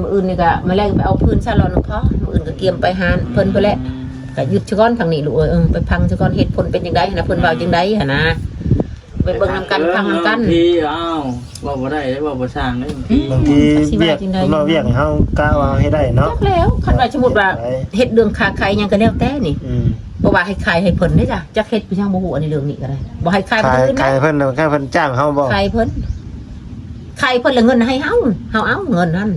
มื้ออื่นนี่ก็มาแลกไปเอาพื้นซะแล้วนึงพอมื้ออื่นก็เกียมไปหาเพิ่นพุ่นแหละก็หยุดซะก่อนทางนี้ลูกไปพังซะก่อนเหตุผลเป็นจังได๋นะเพิ่นเว้าจังได๋หั่นนะไปเบิ่งนำกันฟังนำกันพี่อ้าวว่าบ่ได้ว่าบ่สร้างได้บางทีเวียกเราเวียกเฮากะว่าให้ได้เนาะแล้วคันว่าสมมุติว่าเฮ็ดเรื่องค้าขายหยังก็แล้วแต่นี่บ่ว่าให้ขายให้เพิ่นเด้จ้ะจักเฮ็ดไปทางบ่ฮู้อันนี้เรื่องนี้ก็ได้บ่ให้ขายเพิ่นขายเพิ่นแค่เพิ่นจ้างเฮาบ่ขายเพิ่นแล้วเงินให้เฮาเอาเงินนั้น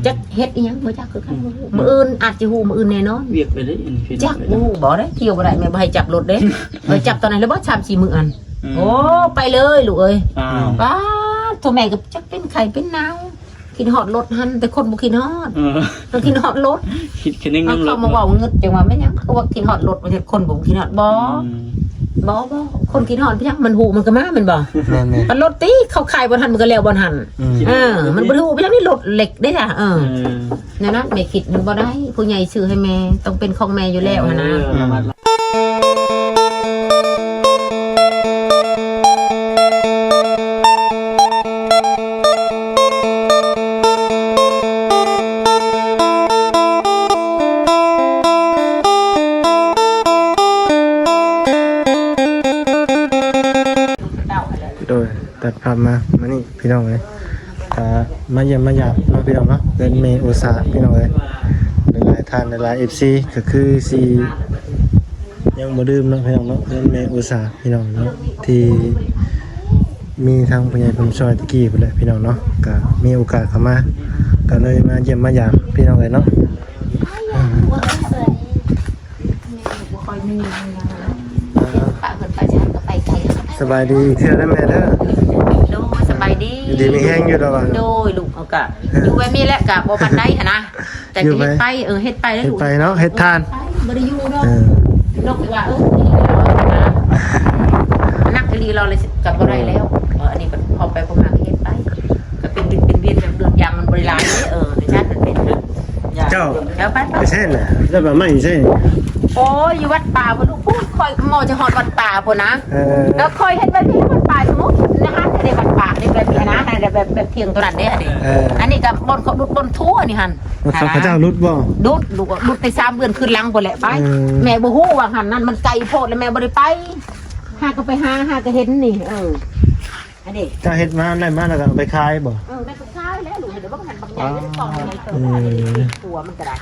จักเฮ็ดอีหยังบ่จักคือกันมื้ออื่นอาจสิฮู้มื้ออื่นแน่นอนเวียกไปได้จักบ่ฮู้บ่ได้เที่ยวบ่ได้แม่บ่ให้จับรถเด้จับตอนไหนแล้วบ่3-4มื้ออันโอ้ไปเลยลูกเอ้ยป้าตัวแม่ก็จักเป็นไข้เป็นหนาวกินฮอดรถหั่นแต่คนบ่กินฮอดต้องกินฮอดรถคิดแค่นึงรถเขามาเว้าเงิดจังว่าแม่นหยังเขาว่ากินฮอดรถบ่ใช่คนบ่กินฮอดบ่คนกินฮอดพี่ยังมันหูมันก็มามันบ่มันรถตีเขาขายบ่ทันมันก็แล้วบ่ทันมันบ่ฮู้พี่ยังนี่รถเหล็กได้ล่ะนั่นนะแม่คิดมันบ่ได้ผู้ใหญ่ซื้อให้แม่ต้องเป็นของแม่อยู่แล้วหั่นนะตัดภาพมานี่พี่น้องเลยมาเยี่ยมมาหยาบมาพี่น้องเนาะเดินเมอุสาพี่น้องเลยหลายท่านหลายFCก็คือสียังบ่ดื่มเนาะพี่น้องเนาะเดินเมอุสาพี่น้องเนาะที่มีทางผู้ใหญ่ผมซอยตะกี้พุ่นแหละพี่น้องเนาะก็มีโอกาสเข้ามาก็เลยมาเยี่ยมมาหยาบพี่น้องเลยเนาะสบายดีเทื่อได้แม่เด้อโดยสบายดีดีมีแห้งอยู่แล้วว่ะโดยลูกเอากะอยู่ไว้มีแหละกะบ่ปานใดหั่นนะแต่เฮ็ดไปเฮ็ดไปแล้วลูกไปเนาะเฮ็ดทานบ่ได้อยู่เนาะนกว่านักดีเราเลยกลับบ่ได้แล้วอันนี้ก็พอไปพอมาเฮ็ดไปก็เป็นเวียนเดือนยามมันบ่ได้หลายในชาติมันเป็นเจ้าไปเส้นน่ะแล้วแบบไม่เส้นโอ้ยอยู่วัดป่าบ่ลูกพูดคอยหมอจะฮอดวัดป่าพุ่นนะแล้วคอยเฮ็ดไว้ที่วัดป่าสมมุตินะคะได้วัดป่าได้แบบนี้นะได้แบบเที่ยงตัวนั้นเด้อันนี้ก็บ่นเขาดุดบ่นทั่วนี่หั่นพระเจ้ารุดบ่ดุดไป3เดือนขึ้นหลังพุ่นแหละไปแม่บ่ฮู้ว่าหั่นนั้นมันไกลโพดแล้วแม่บ่ได้ไปหาก็ไปหาก็เห็นนี่อันนี้ถ้าเฮ็ดมาได้มาแล้วก็ไปขายบ่ได้ไปขายแล้วลูกเดี๋ยวบ่หันบักใหญ่ได้ต้องใหญ่เติบหัวมันก็ได้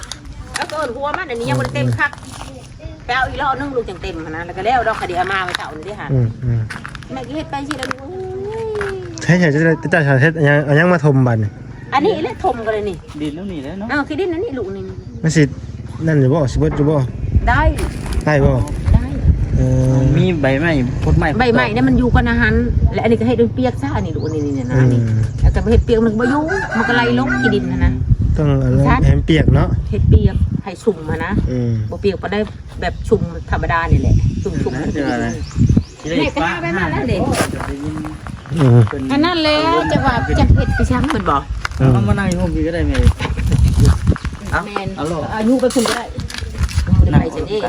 แล้วก็หัวมันอันนี้ยังบ่ได้เต็มคักแปลอีกรอบนึงลูกจังเต็มนะแล้วก็แล้วดอกคดีอามาไว้เท่านี้ดิฮะแม่ก็เฮ็ดไปสิแล้วลูกใช่จะเฮ็ดยังมาถมบัดอันนี้แหละถมกันเลยนี่ดินแล้วนี่แล้วเนาะคือดินอันนี้ลูกนี่มันสินั่นอยู่บ่สิเบิดอยู่บ่ได้บ่ได้มีใบไม้พดไม้ใบไม้เนี่ยมันอยู่กันอาหารและอันนี้ก็ให้ดูเปียกซะอันนี้ลูกนี่นะนี่แต่เฮ็ดเปียกมันบ่อยู่มันก็ไหลลงที่ดินนะต้องให้เปียกเนาะเฮ็ดเปียกให้ชุ่มมานะบ่เปียกบ่ได้แบบชุ่มธรรมดานี่แหละชุ่มมันจะอะไรนี่ก็หาไปมาแล้วเด้อันนั้นแล้วจะว่าจะเฮ็ดไปช้างเพิ่นบ่เอามานั่งอยู่ห้องพี่ก็ได้แม่แม่นอายุไปคุณก็ได้บ่ได้ไปจังนี้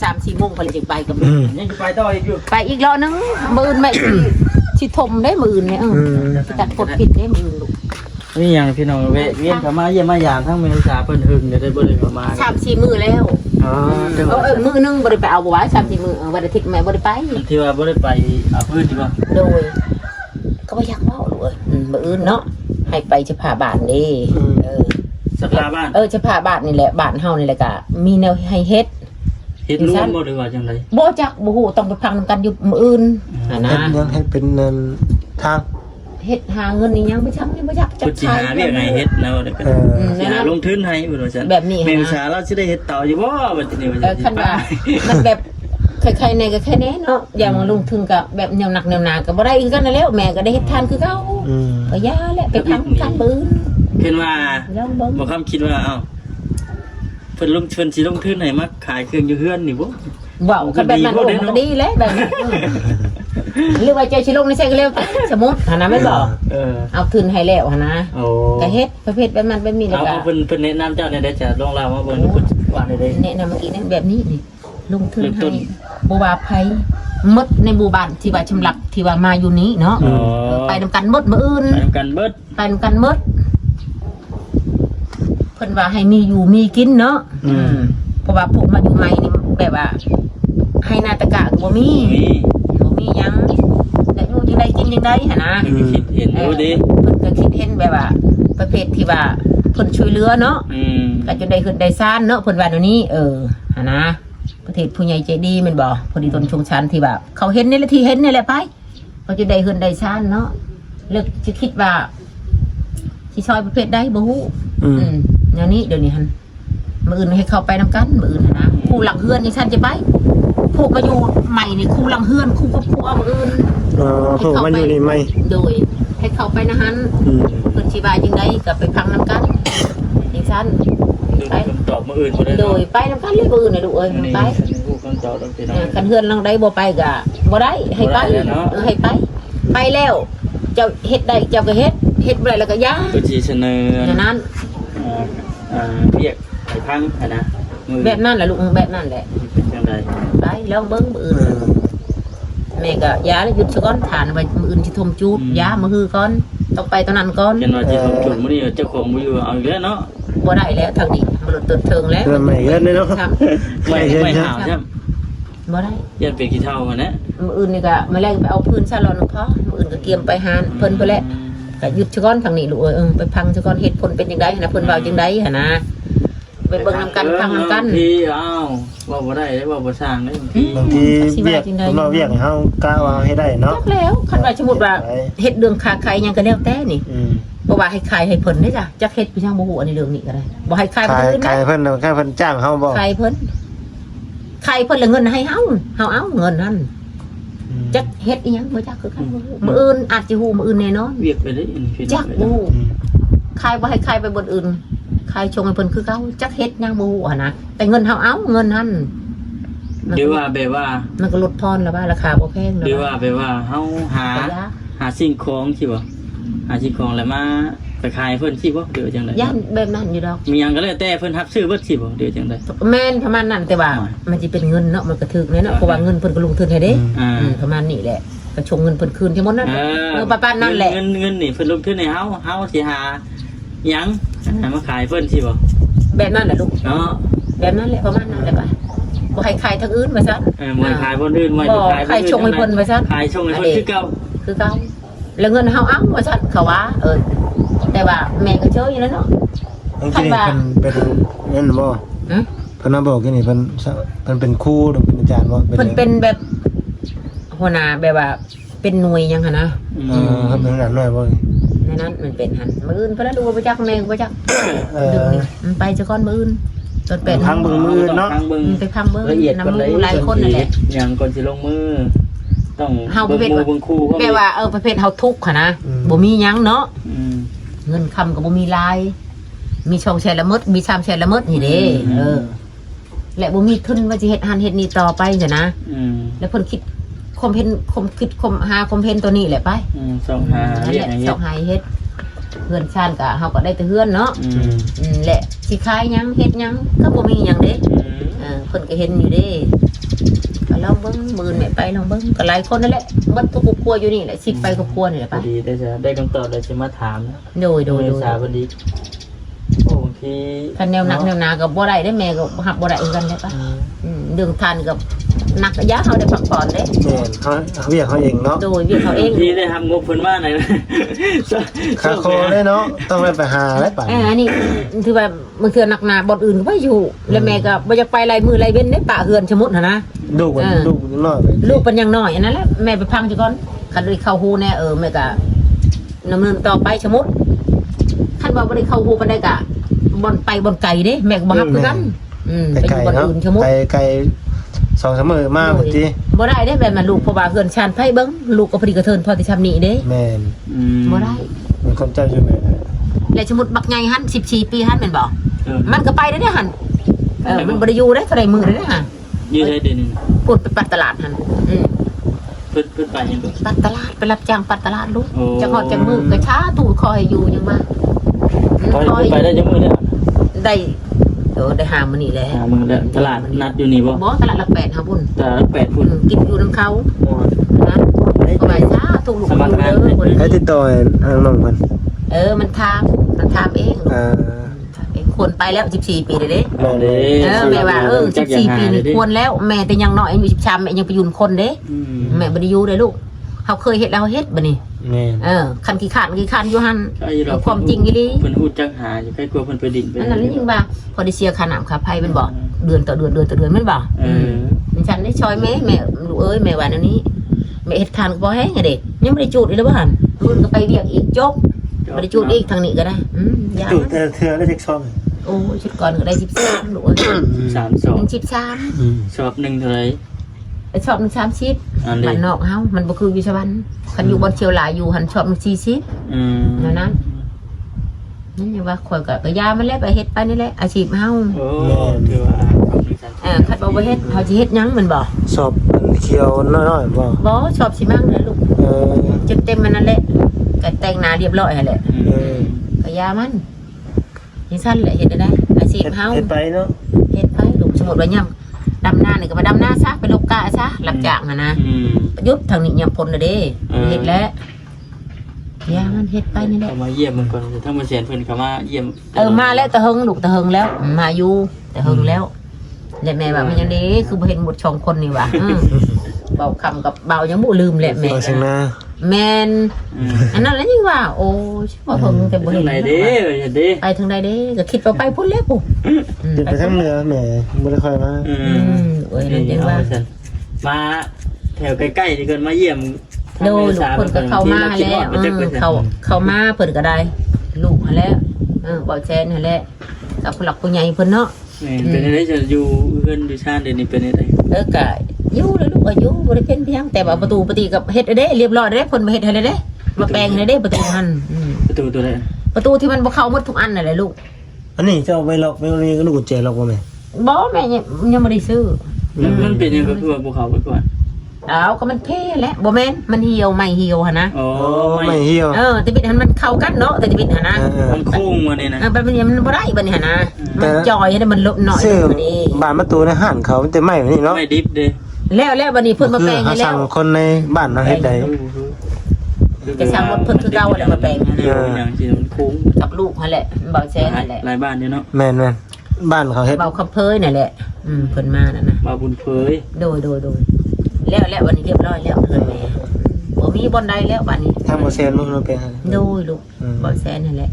3-4 โมงพอเลยจังไปกับยังไปต่ออีกอยู่ไปอีกรอบนึงมื้ออื่นแม่สิถมได้มื้ออื่นเนี่ยสิตัดกดผิดได้มื้ออื่นลูกนี่อย่างพี่น้องเวียนเข้ามาเยี่ยมมาอย่างทั้งเมษาเพิ่นหึงได้บ่ได้ประมาณ3-4 มื้อแล้วมื้อนึงบ่ได้ไปเอาบ่ว่า3-4 มื้อวันอาทิตย์แม่บ่ได้ไปที่ว่าบ่ได้ไปเอาพื้นดีบ่โดยก็บ่อยากเว้าลูกมื้ออื่นเนาะให้ไปจะพาบ้านนี่สภาบ้านจะพาบ้านนี่แหละบ้านเฮานี่แหละก็มีแนวให้เฮ็ดรวมบ่หรือว่าจังได๋บ่จักบ่ฮู้ต้องไปพังนำกันอยู่มื้ออื่นนะยังให้เป็นทางเฮ็ดหาเงินนี่ยังบ่จักบ่จักจักใช้หาเวียกให้เฮ็ดแล้วหาลงทุนให้เพิ่นว่าซั่นแบบนี้แม่วิชาเราสิได้เฮ็ดต่ออยู่บ่บัดนี้ว่าคันว่ามันแบบใครๆในก็แค่นี้เนาะอย่างลงทุนก็แบบแนวหนักแนวหนาก็บ่ได้อีกกันแล้วแม่ก็ได้เฮ็ดทานคือเก่าก็ย่าแหละไปทำกันปืนเห็นว่าบ่คำคิดว่าเอ้าเพิ่นลงทุนสิลงทุนให้มาขายเครื่องอยู่เฮือนนี่บ่ว้าวก็แบบนั้นก็ดีแล้วแบบนี้หรือว่าใจสิลงในใช่ก็เร็วสมมุติหั่นน่ะแม่นบ่เอาทุนให้แล้วหั่นนะก็เฮ็ดประเภทแบบนั้นแบบนี้แล้วก็เพิ่นแนะนำเจ้าได้จะลองเล่ามาเบิ่งเพิ่นว่าได้แนะนำเมื่อกี้นั่นแบบนี้นี่ลงทุนให้บ่ว่าไผมดในหมู่บ้านที่ว่าชำลักที่ว่ามาอยู่นี้เนาะไปนำกันมดมื้ออื่นไปนำกันเบิดไปนำกันมด เพิ่นว่าให้มีอยู่มีกินเนาะเพราะว่าพวกมาอยู่ใหม่นี่แบบว่า ให้นาตะกะก็บ่มีหยังแต่อยู่จังได๋กินจังได๋หั่นนะ คิดเห็นดูดิ เพิ่นก็คิดเห็นแบบว่า ประเภทที่ว่าเพิ่นช่วยเหลือเนาะก็จะได้ขึ้นได้ซ่านเนาะเพิ่นว่าเดี๋ยวนี้หั่นนะประเทศผู้ใหญ่ใจดีแม่นบ่พอดีตนชงชันที่ว่าเขาเห็นนี่แหละที่เห็นนี่แหละไปเขาจะได้ขึ้นได้ซ่านเนาะเลิกจะคิดว่าสิซอยประเภทใดบ่ฮู้แนวนี้เดี๋ยวนี้หั่นมื้ออื่นให้เข้าไปนำกันมื้ออื่นนะคู่หลังเฮือนจังซั่นจะไปพวกมาอยู่ใหม่นี่คู่หลังเฮือนคู่กับผัวมื้ออื่นพวกมันอยู่นี่ไหมโดยให้เข้าไปนะฮั่นเพิ่นสิว่าจังได๋ก็ไปพังนำกันจังซั่นไปตอบมื้ออื่นบ่ได้โดยไปนำกันเลยมื้ออื่นน่ะลูกเอ้ยไปผู้คำตอบต้องพี่น้อง คันเฮือนหลังใดบ่ไปก็บ่ได้ให้ไปให้ไปไปแล้วเจ้าเฮ็ดได้เจ้าก็เฮ็ดบ่ได้แล้วก็ย่าก็สิเสนอนั้นเรียกให้พังนะแบบนั้นแหละลูกแบบนั้นแหละเป็นจังได๋ไปลองเบิ่งมื้ออื่นแม่ก็ยาแล้วหยุดซะก่อนทานไว้มื้ออื่นสิทมจูดยามาฮือก่อนต้องไปตอนนั้นก่อนยันว่าสิทมจูดมื้อนี้เจ้าของบ่อยู่เอาอีกแล้วเนาะบ่ได้แล้วทางนี้มันหลุดเทิงแล้วไม่เงินเลยเนาะไม่หาวใช่บ่ได้ยันเป็นขี้เฒ่าหั่นนะมื้ออื่นนี่ก็มื้อแรกไปเอาพื้นซะลอนพอมื้ออื่นก็เกียมไปหาเพิ่นไปแล้วก็หยุดซะก่อนทางนี้ลูกไปพังซะก่อนเฮ็ดผลเป็นจังได๋นะเพิ่นว่าจังได๋หั่นนะไปเบิ่งนำกันพังนำกันที่อ้าวว่าบ่ได้ว่าบ่สร้างได้บางทีเวียกเราเวียกให้เฮากล้าว่าให้ได้เนาะแล้วคันว่าสมมุติว่าเฮ็ดเรื่องค้าขายหยังก็แล้วแต่นี่บ่ว่าให้ขายให้เพิ่นได้จ้ะจักเฮ็ดพี่ช่างบ่ฮู้อันนี้เรื่องนี้ก็ได้บ่ให้ขายเพิ่นขายเพิ่นแค่เพิ่นจ้างเฮาบ่ขายเพิ่นแล้วเงินให้เฮาเอาเงินนั้นจักเฮ็ดอีหยังบ่จักคือกันบ่ฮู้มื้ออื่นอาจสิฮู้มื้ออื่นแน่นอนเวียกไปได้จักบ่ฮู้ขายบ่ให้ขายไปบนอื่นขายชงให้เพิ่นคือเก่าจักเฮ็ดหยังบ่ฮู้นะแต่เงินเฮาเอาเงินนั้นหรือว่าแบบว่ามันก็ลดทอนแล้วว่าราคาบ่แพงหรือว่าแบบว่าเฮาหาสิ่งของสิบ่หาสิ่งของแล้วมาไปขายเพิ่นสิบ่เดี๋ยวจังได๋ย่านแบบนั้นอยู่ดอกมีหยังก็แล้วแต่เพิ่นรับซื้อเบิดสิบ่เดี๋ยวจังได๋แม่นประมาณนั้นแต่ว่ามันสิเป็นเงินเนาะมันก็ถึกแน่เนาะเพราะว่าเงินเพิ่นก็ลงทุนให้เด้ประมาณนี้แหละก็ชงเงินเพิ่นคืนทั้งหมดนั้นประมาณนั้นแหละเงินนี่เพิ่นลงทุนให้เฮาสิหาหยังมาขายเพิ่นสิบ่แบบนั้นแหละลูกเนาะแบบนั้นแหละประมาณนั้นแหละป่ะบ่ให้ขายทางอื่นว่าซั่นบ่ขายคนอื่นบ่ขายชงให้เพิ่นว่าซั่นขายชงให้เพิ่นคือเก่าแล้วเงินเฮาเอาว่าซั่นเขาว่าแต่ว่าแม่ก็เชยอยู่แล้วเนาะคันว่าเป็นเงินบ่เพิ่นมาบอกนี่เพิ่นเป็นครูหรือเป็นอาจารย์บ่เพิ่นเป็นแบบหัวหน้าแบบว่าเป็นหน่วยหยังหั่นนะเพิ่นเป็นหน่วยบ่ในนั้นมันเป็นหั่นมื้ออื่นเพิ่นดูบ่จักแม่บ่จักมันไปซะก่อนมื้ออื่นตอน8พังเบิ่งมื้ออื่นเนาะไปพังเบิ่งนำหลายคนนั่นแหละหยังก่อนสิลงมือต้องเฮาประเภทแม่ว่าประเภทเฮาทุกข์หั่นนะบ่มีหยังเนาะเงินคำก็บ่มีลายมีช่องแชร์ละมดมี3แชร์ละมดนี่เด้และบ่มีทุนว่าสิเฮ็ดหันเฮ็ดนี่ต่อไปซะนะแล้วเพิ่นคิดคอมเพนหาคอมเพนตัวนี้แหละไปส่งหาเฮ็ดส่งหาเฮ็ดเฮือนชานก็เฮาก็ได้แต่เฮือนเนาะแหละสิขายหยังเฮ็ดหยังก็บ่มีหยังเด้เพิ่นก็เห็นอยู่เด้ก็ลองเบิ่งมื้อแม่ไปลองเบิ่งก็หลายคนนั่นแหละหมดทุกครอบครัวอยู่นี่แหละสิไปครอบครัวนี่แหละป่ะดีได้จะได้คำตอบได้สิมาถามโดยสาบันดีโอ้บางทีคันแนวหนักแนวหนาก็บ่ได้ได้แม่ก็หับบ่ได้เหมือนกันได้ป่ะเรื่องทานกับหนักยะเฮาได้พักผ่อนเด้เขาเรียกเขาเองเนาะโดยเรียกเขาเองที่ได้ทำงบเพิ่นมาไหนคาโคได้เนาะต้องไปหาได้ป่ะอันนี้คือว่ามันคือหนักหนาบ่อื่นก็บ่อยู่แล้วแม่ก็บ่อยากไปหลายมื้อหลายเว้นได้ป่าเฮือนสมมุติหั่นนะลูกน้อยลูกเป็นยังน้อยอันนั้นแหละแม่ไปพังซะก่อนคันได้เข้าฮู้แน่แม่ก็ดำเนินต่อไปสมมุติคันว่าบ่ได้เข้าฮู้ปานใดก็บ่ไปบ่ไกลเด้แม่ก็บ่ฮับคือกันไปอยู่บ่อื่นสมมุติไกล2-3 มื้อมาพุ่นติบ่ได้เด้แบบมันลูกเพราะว่าเฮือนชานไผเบิ่งลูกก็พอดีกระเทินพอสิทำนี่เด้แม่นบ่ได้มันคนเจ้าอยู่แม่แล้วสมมุติบักใหญ่หั่น14ปีหั่นแม่นบ่มันก็ไปได้เด้หั่นมันบ่ได้อยู่เด้เท่าใดมื้อเด้หั่นอยู่ได้เดือนนึงพูดไปปัดตลาดหั่นเพิ่นไปยังปัดตลาดไปรับจ้างปัดตลาดลูกจังฮอดจังมื้อก็ช้าตู่คอยอยู่ยังมาไปได้จังมื้อได้ได้หามื้อนี้แหละหามื้อแล้วตลาดนัดอยู่นี่บ่ตลาดละ8หาพุ่นตลาดละ8พุ่นกินอยู่นำเขานะก็ไปช้าตู่ลูกให้ติดต่อทางน้องเพิ่นมันถามเองถามเอง ควรไปแล้ว14 ปีเลยเด้ แม่นเลย แม่ว่า14 ปีนี่ควรแล้วแม่แต่ยังน้อยอายุ13แม่ยังไปยุ่นคนเด้แม่บ่ได้อยู่เลยลูกเขาเคยเฮ็ดแล้วเฮ็ดบ่นี่ แม่น คันขี้ขานอยู่หั่น ใช่เรา ความจริงอีหลี เพิ่นฮู้จักหาอยู่ใกล้กลัวเพิ่นไปดินไป อันนั้นยิ่งว่าพอได้เสียค่าน้ำค่าไฟมันบ่เดือนต่อเดือนมันบ่ฉันได้ช่วยแม่ลูกเอ้ยแม่ว่าแนวนี้แม่เฮ็ดทานก็บ่แห้งไงเด็กยังบ่ได้จูดอีกแล้วบ่หั่นรุ่นก็ไปเวียกอีกจบบ่ได้จูดอีกทางนี้ก็ได้ยา จุดแต่เธอได้จักซ่อม โอ้ชุดก่อนก็ได้13ลูกเอ้ย 3 สอบ 13 สอบหนึ่งเท่าไหร่ ไอ้ชอบ1 30บ้านนอกเฮามันบ่คืออยู่สวรรค์คันอยู่บ่เชียวหลายอยู่หันชอบ40นั่นนั่นยังว่าข่อยก็ยามันแล้วไปเฮ็ดไปนี่แหละอาชีพเฮา โอ้ถือว่า คันบ่เฮ็ดเฮาสิเฮ็ดหยังมันบ่ สอบเขียวน้อยๆบ่ บ่ชอบสิมั่งเลยลูกจนเต็มมันนั่นแหละก็แต่งหน้าเรียบร้อยหั่นแหละก็ยามันนี่ซั่นแหละเฮ็ดได้อาชีพเฮา เฮ็ดไปเนาะ เฮ็ดไปลูกสมมุติว่าย่ํดำนานี่ก็มาดำนาซะไปลบกะซะรับจ้างหั่นนะประยุทธ์ทางนี้ย่ํพ้นน่ะเด้เฮ็ดแล้วยามันเฮ็ดไปนี่แหละ เขามาเยี่ยมมันก่อนถ้ามาเสียนเพิ่นเขามาเยี่ยม มาแล้วตะเฮงลูกตะเฮงแล้วมาอยู่ตะเฮงแล้วแล้วแม่ว่ามันยังดีคือบ่เห็นหมด2คนนี่ว่ะเบาคำกับเบายังบ่ลืมแหละแม่ เอาจังนะ แม่นอันนั้นแล้วยังว่าโอ้บ่เฮงแต่บ่เห็น ไหนเด้อย่าเด้ ไปทางใดเด้ก็คิดว่าไปพุ่นแล้วปุ๊ เป็นไปทางเหนือแหมบ่ได้ค่อยมา โอ้ยนั่นยังว่า มาแถวใกล้ๆนี่เกินมาเยี่ยม โดยลูกเพิ่นก็เข้ามาแล้วเข้ามาเพิ่นก็ได้ลูกหั่นแหละบ่แซนหั่นแหละกับผู้หลักผู้ใหญ่เพิ่นเนาะ เป็นได้จะอยู่เพื่อนอยู่ชาติเดี๋ยวนี้เป็นได้ ก็อยู่เลยลูกอยู่บ่ได้เป็นเพียงแต่ว่าประตูปฏิกับเฮ็ดได้เรียบร้อยได้เพิ่นมาเฮ็ดให้ได้มาแปลงให้ได้ประตูหั่น ประตูตัวไหน ประตูที่มันบ่เข้าหมดทุกอันนั่นแหละลูก อันนี้เจ้าไว้ล็อกไว้นี่ก็ลูกกุญแจล็อกบ่แม่ บ่แม่ยังบ่ได้ซื้อ มันเป็นยังก็คือว่าภูเขาไปก่อน ก็มันเพ่แหละบ่แม่นมันเหี่ยวไม่เหี่ยวหั่นนะ โอ้ ไม่เหี่ยว แต่บิดมันเข้ากันเนาะแต่บิดหั่นนะ มันโค้งมาเนี่ยนะ มันบ่ได้บัดนี้หั่นนะมันจอยให้มันลดหน่อย ซื้อ บัดนี้ บ้านประตูในห้างเขามันแต่ไม้แบบนี้เนาะ ไม่ดิฟเด้ แล้วบัดนี้เพิ่นมาแปลงให้ คือ แล้ สั่ง ว คนในบ้านเนาะเฮ็ดได้ จะสั่งรถเพิ่นคือเก่าแล้วมาแปลงให้ อย่างที่มันโค้ง กับลูกนั่นแหละเบาแซนนั่นแหละ หลายบ้านเนี่ยเนาะ แม่นบ้านเขาเฮ็ด เบาคับเพยนั่นแหละเพิ่นมานั่นน่ะ มาบุญเผย โดยแล้ววันนี้เรียบร้อยแล้วเลยแม่บ่มีบ่อนใดแล้วบัดนี้ ทางบ่แซนมันเป็นให้ โดยลูกเบาแซนนั่นแหละ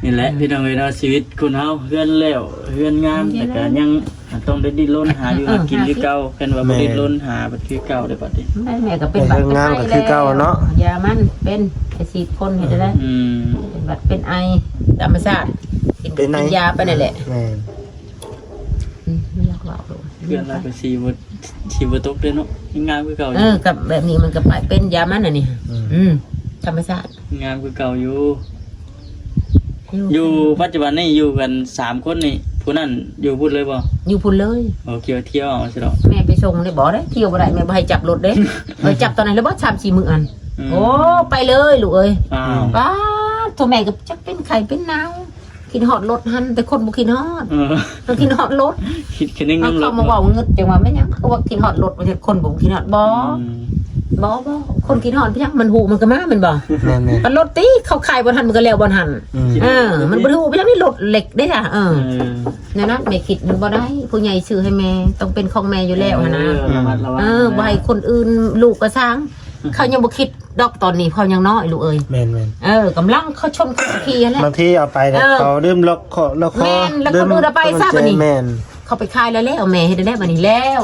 นี่แหละพี่น้องเอ้ยเนาะชีวิตคนเฮาเฮือนแล้วเฮือนงามแต่ก็ยังต้องได้ดิ้นรนหาอยู่หากินคือเก่าเพิ่นว่าบ่ดิ้นรนหาบัดคือเก่าได้บัดนี้ แม่ก็เป็นบัตรเป็นไอแล้วยามันเป็นไอซีดคนเห็นได้เป็นบัตรเป็นไอธรรมชาติกินยาไปนั่นแหละ แม่น ไม่อยากเล่าลูก เพื่อนเราไปชีบ่ตกเด้เนาะงามคือเก่าอยู่ กับแบบนี้มันก็ไปเป็นยามันน่ะนี่ธรรมชาติ งามคือเก่าอยู่ปัจจุบันนี่อยู่กัน3คนนี่ผู้นั้นอยู่พูดเลยบ่ อยู่พุ่นเลย โอเคเที่ยวเอาสิเนาะ แม่ไปส่งได้บ่ได้เที่ยวบ่ได้แม่บ่ให้จับรถเด้จับตอนไหนแล้วบ่3-4 มื้ออันโอ้ไปเลยลูกเอ้ย อ้าว ป้าตัวแม่ก็จักเป็นไข่เป็นนาวกินฮอดรถหันแต่คนบ่กินฮอดมันกินฮอดรถ คิดแค่นึง เอา น้ำร เขา ถ มาเว้าเงึดจังว่าแม่นหยังเขาว่ากินฮอดรถบ่ใช่คนบ่กินฮอดบ่คนกินฮอดเพียงมันหูมันก็มาแม่นบ่ แม่น มันรถติเขาขายบ่ทันมันก็แล้วบ่ทันมันบ่ฮู้เพียงนี่รถเหล็กเด้จ้ะนั่นนะแม่คิดมันบ่ได้ผู้ใหญ่ซื้อให้แม่ต้องเป็นของแม่อยู่แล้วนะบ่ให้คนอื่นลูกก็สร้างเขายังบ่คิดดอกตอนนี้เขายังน้อยลูกเอ้ย แม่น กำลังเขาชมเขาขี่แล้ว บางทีเอาไปเขาดื่มล็อกคอแม่น เขาไปขายแล้วแม่เฮ็ดได้บัดนี้แล้ว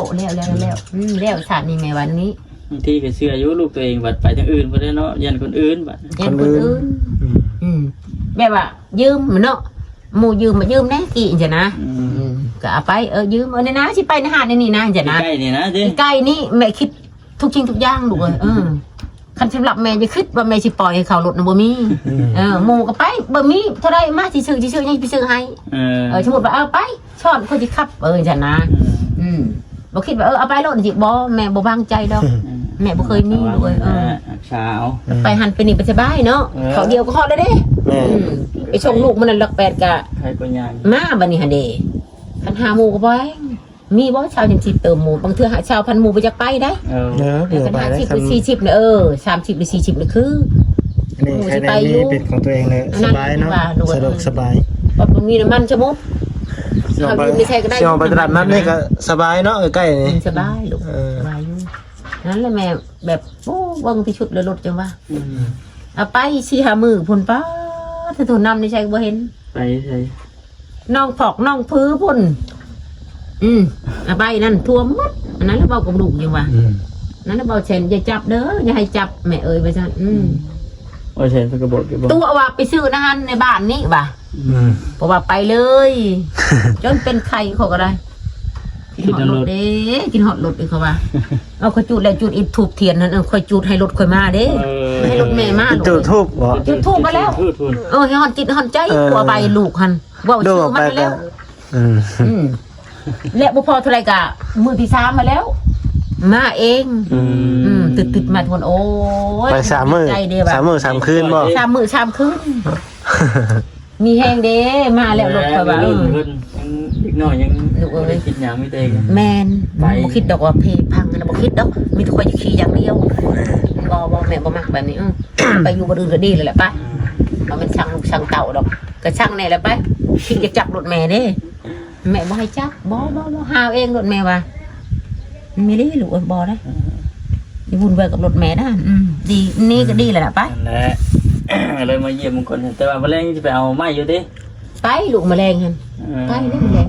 แล้วชาตินี้แม่วันนี้ บางทีก็เชื่ออยู่ลูกตัวเองบัดไปทางอื่นบ่ได้เนาะยันคนอื่นบัด ยันคนอื่นแบบว่ายืมเนาะหมู่ยืมมายืมแน่กี่จ้ะนะก็เอาไปยืมในนะสิไปในหาดนี่นะจ้ะนะ ใกล้นี่นะเด้ ใกล้นี่แม่คิดทุกสิ่งทุกอย่างลูกเอ้ยคันสำหรับแม่จะคิดว่าแม่สิปล่อยให้เขารถน่ะบ่มีหมู่ก็ไปบ่มีเท่าใดมาสิซื้อยังสิซื้อให้สมมุติว่าเอาไปช้อนคนสิขับจ้ะนะบ่คิดว่าเอาไปรถสิบ่แม่บ่วางใจดอกแม่บ่เคยมีลูกเอ้ยสาว ไปหันไปนี่ไปสบายเนาะเขาเดียวก็ฮอดได้เด้ไปส่งลูกมันนั่นหลัก8ก็ใครก็ยาง มาบัดนี้หั่นเด้คันหาหมู่ก็บ่มีบ่ชาวจังสิเติมหมู่บางเทื่อหาชาวพันหมู่บ่อยากไปได้เดี๋ยวไปได้ 30หรือ40เนี่ย30หรือ40นี่คือ อันนี้ใครได้มีเป็นของตัวเองเลยสบายเนาะสะดวกสบาย บ่ บ่มีน้ำมันชะมุก สิออก เขา ไป อยู่ไม่ใช่ก็ได้ สิออกไปตลาดนัดนี่ก็สบายเนาะใกล้ๆนี่ สบายลูกสบายอยู่นั่นแหละแม่แบบโอ้เบิ่งที่ชุดเลยรถจังว่าเอาไป4-5 มื้อพุ่นป้าถ้าถูนำนี่ใช่บ่เห็น ไปใช่ น้องผอกน้องพื้พุ่นเอาไปนั่นท่วมหมดอันนั้นแล้วเบากับลูกยังว่านั่นแล้วเบาเชนอย่าจับเด้ออย่าให้จับแม่เอ้ยไปซั่นโอ้เช่นเพิ่นก็บอกอยู่บ่ ตัวว่าไปซื้ออาหารในบ้านนี่บ่ะเพราะว่าไปเลย จนเป็นไข่เขาก็ได้กินหอดรถเด้กินหอดรถอีกเขาว่าเอาค่อยจุดแล้วจุดอีกทูบเทียนนั่นค่อยจุดให้รถค่อยมาเด้ให้รถแม่มา จุดทูบบ่ จุดทูบมาแล้วให้หอนจิตหอนใจกลัวใบลูกหันเว้าชื่อมันแล้วและบ่พอเท่าไหร่กะมื้อที่3มาแล้ว มาเองตึดๆมาทวนโอ้ย ไป3 มื้อ3 มื้อ 3 คืนบ่ 3 มื้อ 3 คืนมีแห้งเด้มาแล้วรถค่อยว่า เพิ่นยังเด็กน้อยยังบ่ได้คิดหยังมีแต่ แมนบ่คิดดอกว่าเพพังนะบ่คิดดอกมีแต่คอยจะขี่อย่างเดียวบ่แม่บ่มักแบบนี้ไปอยู่บ่อื่นก็ดีเลยแหละไปบ่เป็นช่างลูกช่างเต่าดอกก็ช่างแน่แหละไปคิดจะจับรถแม่เด้แม่บ่ให้จับบ่หาเองรถแม่ว่าไม่ได้ลูกบ่ได้อย่าวุ่นวายกับรถแม่นะดีนี่ก็ดีแล้วล่ะไป นั่นแหละเลยมาเยี่ยมมงคลแต่ว่าบ่แรงสิไปเอาไม้อยู่ติ ไปลูกแมลงหั่นไปนี่แมลง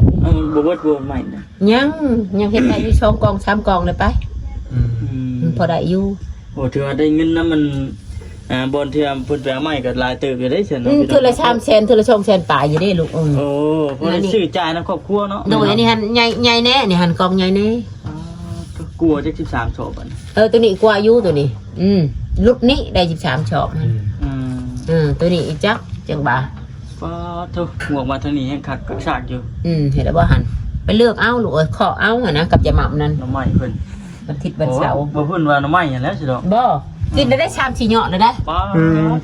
บ่เบิดบ่ใหม่นะ ยังเฮ็ดได้อยู่2 กอง 3 กองเลยไปพอได้อยู่ โอ้ถือว่าได้เงินนะมันบนเทื่อเพิ่นไปเอาไม้ก็หลายเติบอยู่ได้ซั่นเนาะ เทื่อละ3 แสนเทื่อละ2 แสนป่ายอยู่เด้ลูกโอ้เพราะได้ซื้อจ่ายนำครอบครัวเนาะ โดยอันนี้หันใหญ่แน่นี่หันกองใหญ่แน่ กลัวจัก13โฉบอัน ตัวนี้กว่าอายุตัวนี้ลุดนี้ได้13ชอบมันตัวนี้อีจักจังบ่า ก็ทุกหมวกมาทางนี้ยังคักกักฉากอยู่ เห็นแล้วบ่หันไปเลือกเอาลูกขอเอานะกับยาหม่ำนั่น น้ำไม้เพิ่น วันอาทิตย์วันเสาร์ บ่เพิ่นว่าน้ำไม้หยังแล้วสิดอก บ่กินได้ชามชีเหยาะเลยนะ ป้า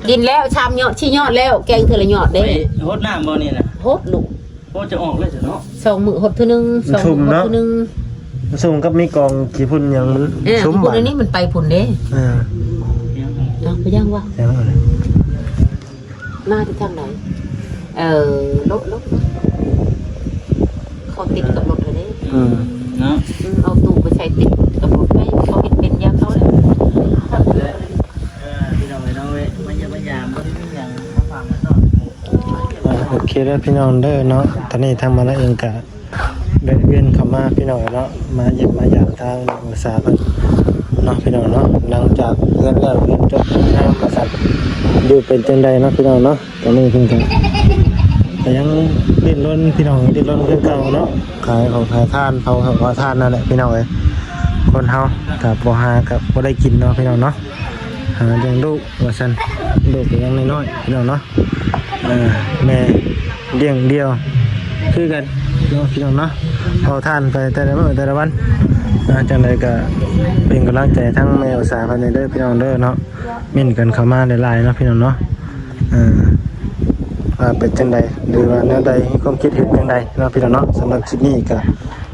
กินแล้วชามเหยาะชีเหยาะแล้วแกงเทื่อละเหยาะ ไป เด้ โหดน้ำบ่นี่น่ะ โหดลูก โหจะออกเลยสิเนาะ 2 มื้อหดเทื่อนึง2 มื้อหดเทื่อนึง ส่งกับมีกองขี้พุ่นหยังมันชุ่ม พุ่ บ่ นอันนี้มันไปพุ่นเด้ไปยังวะ แล้ว มาที่ทางไหนรถเขาติดกับรถเลย เนาะ เอาตู้ไปใช้ติดกับรถไปเขาเห็นเป็นยาเขาเลย พี่น้องเนาะเว้ยมันยังบ่ยามบ่ได้หยังมาฟังมาต่อ โอเคแล้วพี่น้องเด้อเนาะตอนนี้ทางมาแล้วเองก็ได้เวียนเข้ามาพี่น้องเนาะมาเยี่ยมมาหยามทางอุตสาหเพิ่นเนาะพี่น้องเนาะหลังจากเพื่อนแล้วเพื่อนจบงานมาสัตว์ดูเป็นจังใดเนาะพี่น้องเนาะตอนนี้เพิ่นก็ยังดิ้นรนพี่น้องดิ้นรนคือเก่าเนาะขายของขายทานเผาของทานนั่นแหละพี่น้องเอ้ยคนเฮากับบ่หากับบ่ได้กินเนาะพี่น้องเนาะหาเลี้ยงลูกว่าซั่นลูกก็ยังน้อยๆพี่น้องเนาะแม่เลี้ยงเดียวคือกันเนาะพี่น้องเนาะเผาทานไปแต่ละมื้อแต่ละวันจังไดก็เป็นกำลังใจทั้งแม่อุตสาหภายในเด้อพี่น้องเด้อเนาะมิ่นกันเข้ามาหลายๆเนาะพี่น้องเนาะว่าเป็นจังใดหรือว่าแนวใดมีความคิดเห็นจังใดเนาะพี่น้องเนาะสำหรับคลิปนี้ก็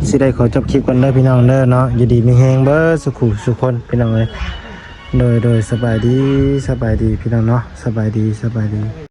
สิได้ขอจบคลิปกันเด้อพี่น้องเด้อเนาะอยู่ดีมีแฮงเบิดสุขุสุขคนพี่น้องเอ้ยโดยสบายดีพี่น้องเนาะสบายดี